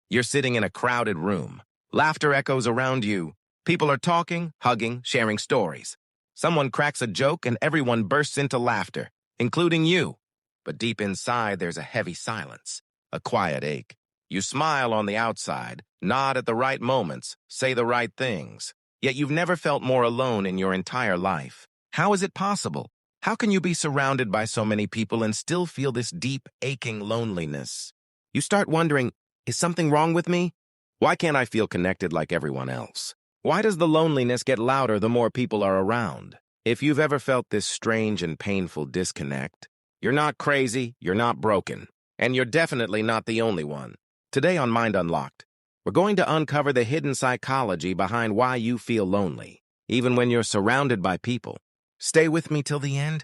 You're sitting in a crowded room. Laughter echoes around you. People are talking, hugging, sharing stories. Someone cracks a joke and everyone bursts into laughter, including you. But deep inside, there's a heavy silence, a quiet ache. You smile on the outside, nod at the right moments, say the right things. Yet you've never felt more alone in your entire life. How is it possible? How can you be surrounded by so many people and still feel this deep, aching loneliness? You start wondering, is something wrong with me? Why can't I feel connected like everyone else? Why does the loneliness get louder the more people are around? If you've ever felt this strange and painful disconnect, you're not crazy, you're not broken, and you're definitely not the only one. Today on Mind Unlocked, we're going to uncover the hidden psychology behind why you feel lonely, even when you're surrounded by people. Stay with me till the end,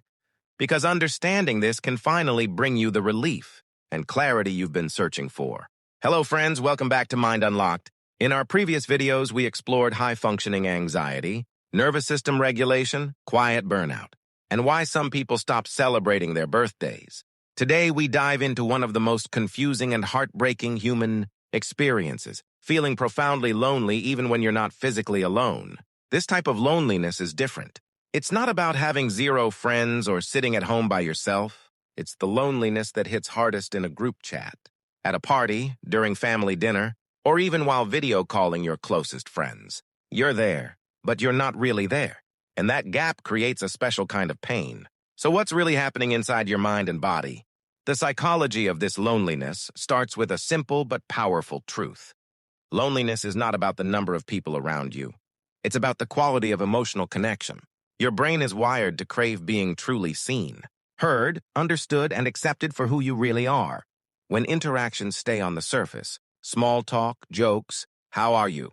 because understanding this can finally bring you the relief and clarity you've been searching for. Hello, friends. Welcome back to Mind Unlocked. In our previous videos, we explored high-functioning anxiety, nervous system regulation, quiet burnout, and why some people stop celebrating their birthdays. Today, we dive into one of the most confusing and heartbreaking human experiences, feeling profoundly lonely even when you're not physically alone. This type of loneliness is different. It's not about having zero friends or sitting at home by yourself. It's the loneliness that hits hardest in a group chat, at a party, during family dinner, or even while video calling your closest friends. You're there, but you're not really there. And that gap creates a special kind of pain. So what's really happening inside your mind and body? The psychology of this loneliness starts with a simple but powerful truth. Loneliness is not about the number of people around you. It's about the quality of emotional connection. Your brain is wired to crave being truly seen, heard, understood, and accepted for who you really are. When interactions stay on the surface, small talk, jokes, how are you?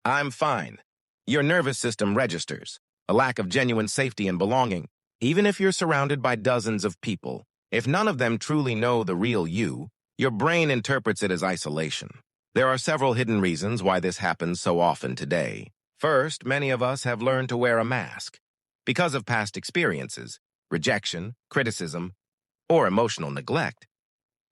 I'm fine. Your nervous system registers a lack of genuine safety and belonging. Even if you're surrounded by dozens of people, if none of them truly know the real you, your brain interprets it as isolation. There are several hidden reasons why this happens so often today. First, many of us have learned to wear a mask because of past experiences, rejection, criticism, or emotional neglect.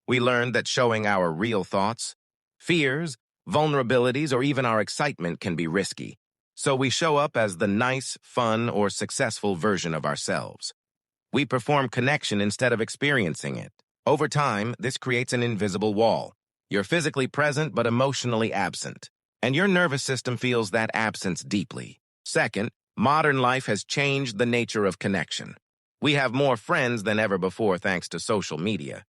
We learned that showing our real thoughts, fears, vulnerabilities, or even our excitement can be risky. So we show up as the nice, fun, or successful version of ourselves. We perform connection instead of experiencing it. Over time, this creates an invisible wall. You're physically present but emotionally absent, and your nervous system feels that absence deeply. Second, modern life has changed the nature of connection. We have more friends than ever before thanks to social media,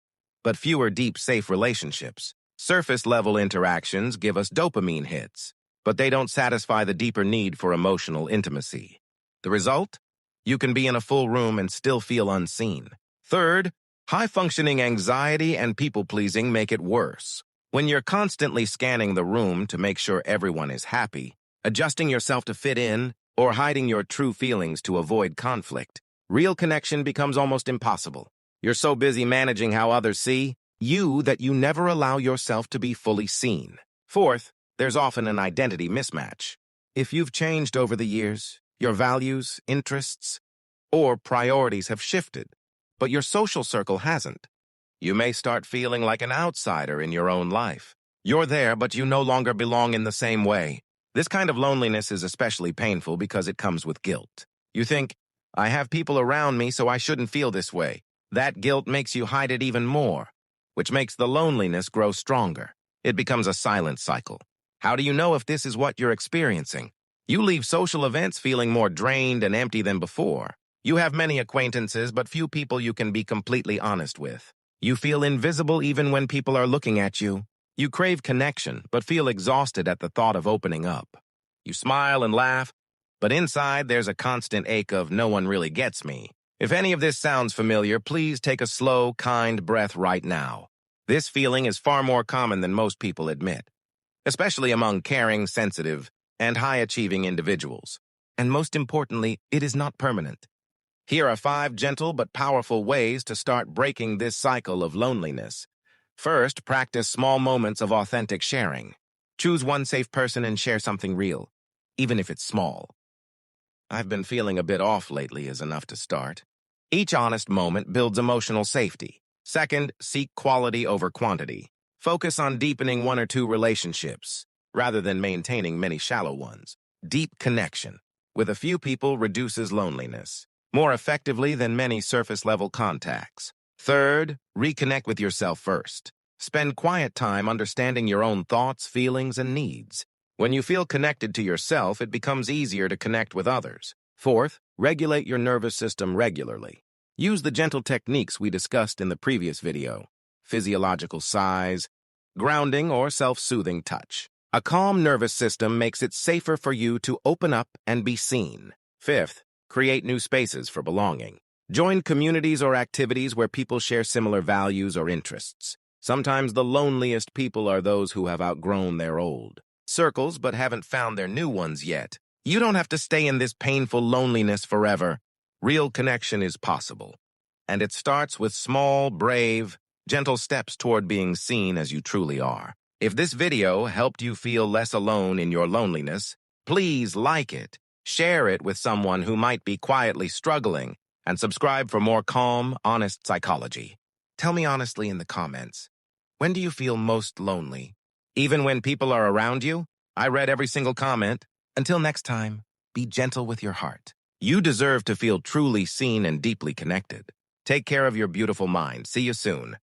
but fewer deep, safe relationships. Surface-level interactions give us dopamine hits, but they don't satisfy the deeper need for emotional intimacy. The result? You can be in a full room and still feel unseen. Third, high-functioning anxiety and people-pleasing make it worse. When you're constantly scanning the room to make sure everyone is happy, adjusting yourself to fit in, or hiding your true feelings to avoid conflict, real connection becomes almost impossible. You're so busy managing how others see you that you never allow yourself to be fully seen. Fourth, there's often an identity mismatch. If you've changed over the years, your values, interests, or priorities have shifted, but your social circle hasn't. You may start feeling like an outsider in your own life. You're there, but you no longer belong in the same way. This kind of loneliness is especially painful because it comes with guilt. You think, I have people around me, so I shouldn't feel this way. That guilt makes you hide it even more, which makes the loneliness grow stronger. It becomes a silent cycle. How do you know if this is what you're experiencing? You leave social events feeling more drained and empty than before. You have many acquaintances, but few people you can be completely honest with. You feel invisible even when people are looking at you. You crave connection, but feel exhausted at the thought of opening up. You smile and laugh, but inside there's a constant ache of no one really gets me. If any of this sounds familiar, please take a slow, kind breath right now. This feeling is far more common than most people admit, especially among caring, sensitive, and high-achieving individuals. And most importantly, it is not permanent. Here are 5 gentle but powerful ways to start breaking this cycle of loneliness. First, practice small moments of authentic sharing. Choose one safe person and share something real, even if it's small. I've been feeling a bit off lately is enough to start. Each honest moment builds emotional safety. Second, seek quality over quantity. Focus on deepening one or two relationships, rather than maintaining many shallow ones. Deep connection with a few people reduces loneliness more effectively than many surface-level contacts. Third, reconnect with yourself first. Spend quiet time understanding your own thoughts, feelings, and needs. When you feel connected to yourself, it becomes easier to connect with others. Fourth, regulate your nervous system regularly. Use the gentle techniques we discussed in the previous video: physiological sighs, grounding, or self-soothing touch. A calm nervous system makes it safer for you to open up and be seen. Fifth, create new spaces for belonging. Join communities or activities where people share similar values or interests. Sometimes the loneliest people are those who have outgrown their old circles but haven't found their new ones yet. You don't have to stay in this painful loneliness forever. Real connection is possible, and it starts with small, brave, gentle steps toward being seen as you truly are. If this video helped you feel less alone in your loneliness, please like it, share it with someone who might be quietly struggling, and subscribe for more calm, honest psychology. Tell me honestly in the comments, when do you feel most lonely? Even when people are around you? I read every single comment. Until next time, be gentle with your heart. You deserve to feel truly seen and deeply connected. Take care of your beautiful mind. See you soon.